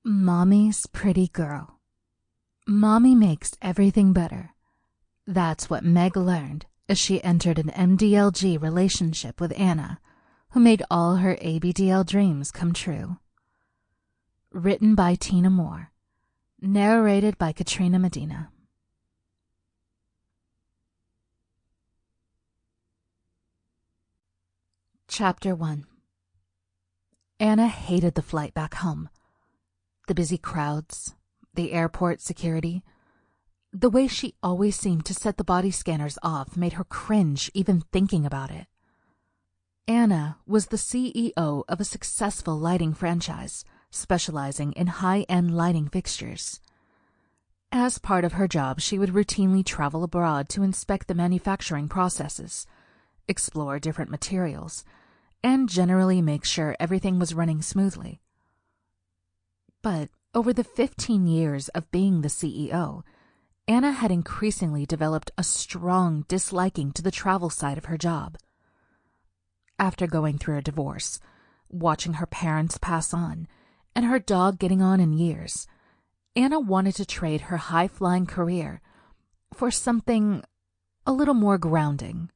Mommy's pretty girl. Mommy makes everything better. That's what Meg learned as she entered an MDLG relationship with Anna, who made all her ABDL dreams come true. Written by Tina Moore. Narrated by Katrina Medina. Chapter 1. Anna hated the flight back home. The busy crowds, the airport security. The way she always seemed to set the body scanners off made her cringe even thinking about it. Anna was the CEO of a successful lighting franchise, specializing in high-end lighting fixtures. As part of her job, she would routinely travel abroad to inspect the manufacturing processes, explore different materials, and generally make sure everything was running smoothly. But over the 15 years of being the CEO, Anna had increasingly developed a strong disliking to the travel side of her job. After going through a divorce, watching her parents pass on, and her dog getting on in years, Anna wanted to trade her high-flying career for something a little more grounding.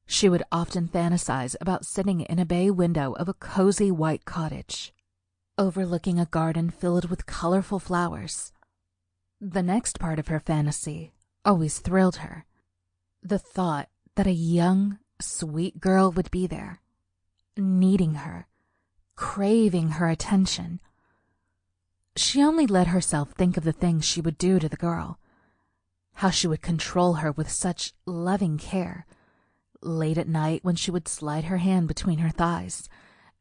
She would often fantasize about sitting in a bay window of a cozy white cottage, overlooking a garden filled with colorful flowers. The next part of her fantasy always thrilled her. The thought that a young, sweet girl would be there, needing her, craving her attention. She only let herself think of the things she would do to the girl, how she would control her with such loving care, late at night when she would slide her hand between her thighs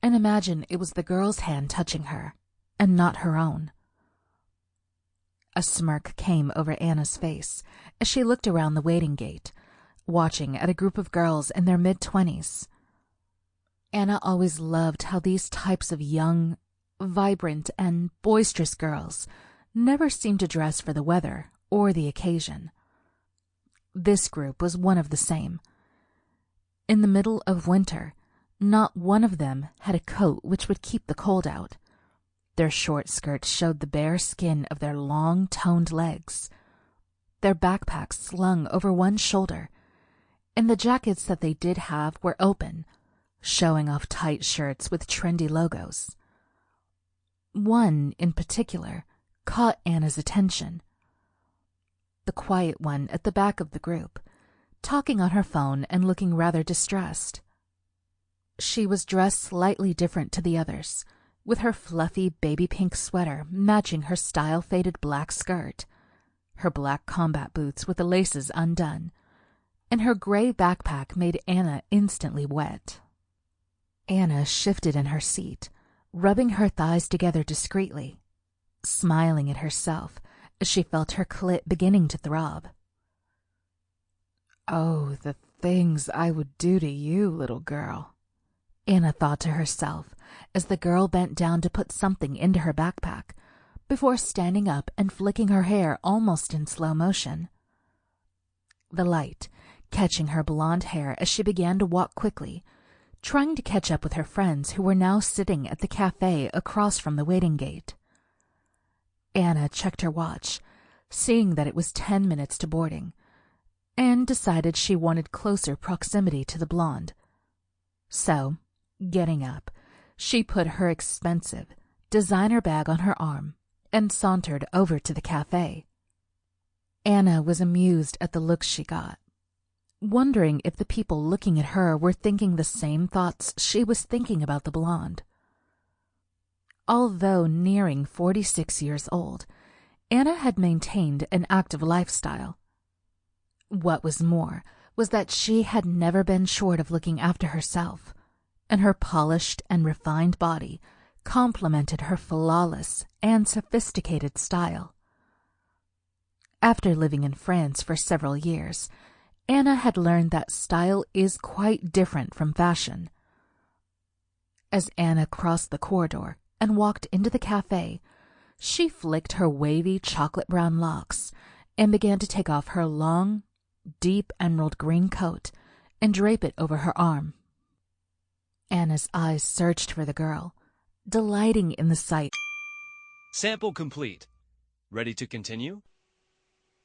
and imagine it was the girl's hand touching her and not her own. A smirk came over Anna's face as she looked around the waiting gate, watching at a group of girls in their mid-20s. Anna always loved how these types of young, vibrant, and boisterous girls never seemed to dress for the weather or the occasion. This group was one of the same. In the middle of winter, not one of them had a coat which would keep the cold out. Their short skirts showed the bare skin of their long, toned legs. Their backpacks slung over one shoulder, and the jackets that they did have were open, showing off tight shirts with trendy logos. One, in particular, caught Anna's attention. The quiet one at the back of the group, talking on her phone and looking rather distressed. She was dressed slightly different to the others, with her fluffy baby pink sweater matching her style-faded black skirt, her black combat boots with the laces undone, and her gray backpack made Anna instantly wet. Anna shifted in her seat, rubbing her thighs together discreetly, smiling at herself as she felt her clit beginning to throb. "Oh, the things I would do to you, little girl," Anna thought to herself as the girl bent down to put something into her backpack before standing up and flicking her hair almost in slow motion. The light catching her blonde hair as she began to walk quickly, trying to catch up with her friends who were now sitting at the cafe across from the waiting gate. Anna checked her watch, seeing that it was 10 minutes to boarding, and decided she wanted closer proximity to the blonde. So, getting up, she put her expensive designer bag on her arm and sauntered over to the cafe. Anna was amused at the looks she got, wondering if the people looking at her were thinking the same thoughts she was thinking about the blonde. Although nearing 46 years old, Anna had maintained an active lifestyle. What was more was that she had never been short of looking after herself, and her polished and refined body complemented her flawless and sophisticated style. After living in France for several years, Anna had learned that style is quite different from fashion. As Anna crossed the corridor and walked into the cafe, she flicked her wavy chocolate-brown locks and began to take off her long, deep emerald green coat and drape it over her arm. Anna's eyes searched for the girl, delighting in the sight. Sample complete. Ready to continue?